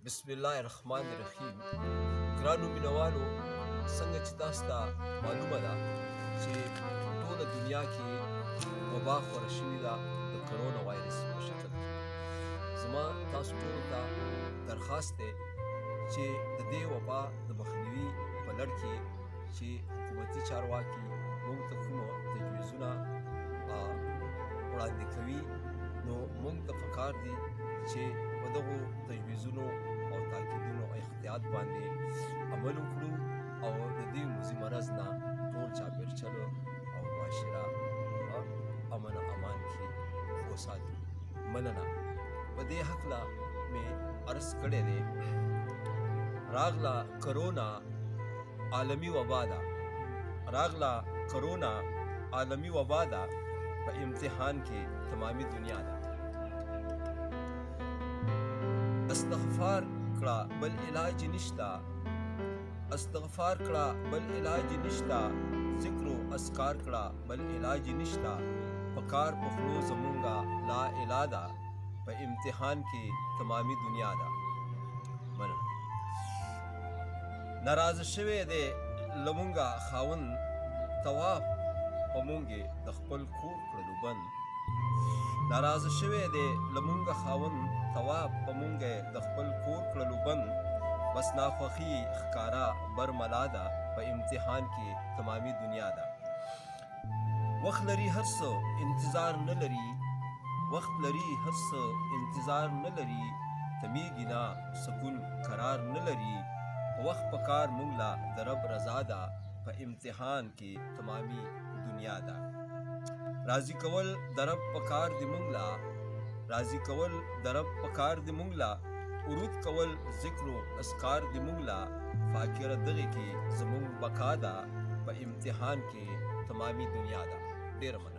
بسم الله الرحمن الرحیم. ګرانو مینوالو، څنګه چې تاسو ته معلومه ده چې ټوله دنیا کې وبا خوره شوې ده د کرونا وایرس په شکل کې. زما تاسو ټولو ته درخواست دی چې د دې وبا د مخنیوي په لړ کې چې حکومتي چارواکي موږ ته کومه تجویزونه وړاندې کوي، نو موږ ته پکار دي چې په دغو تجویزونو او تاکیدونو او احتیاط باندې عمل وکړو او د دې موذي مرض نه ټول چاپېرچل او معاشره په امن او امان کې وساتو. مننه. په دې هکله مې عرض کړی دی، راغله کرونا عالمي وبا ده، راغله کرونا عالمي وبا ده، په امتحان کې تمامي دنیا ده. استغفار کړه بل علاج نشتا، استغفار کړه بل علاج نشتا، ذکر و اذکار کړه بل علاج نشتا، پکار پخلو زمونږه لا اله ده، په امتحان کې تمامي دنیا ده. مننه. ناراضه شوی دی لمونږه خاوند، طواف په مونږې د خپل کور کړلو بند. ناراضه شوی دی لمونږه خاوند، طواف په مونږې د خپل کور کړلو بند. بس ناخوښي ښکارا برملا ده، په امتحان کې تمامي دنیا ده. وخت لري هر څه انتظار نه لري، وخت لري هر څه انتظار نه لري، تمیږي نه سکون قرار نه لري. وخت په کار مونږ لا د رب رضا ده، په امتحان کې تمامي دنیا ده. راضي کول د رب په کار دی مونږ لا، راضي کول د رب په کار دی مونږ لا، ورود کول ذکر و اذکار دی مونږ لا. فاکره دغې کې زمونږ بقا ده، په امتحان کې تمامي دنیا ده. ډېره مننه.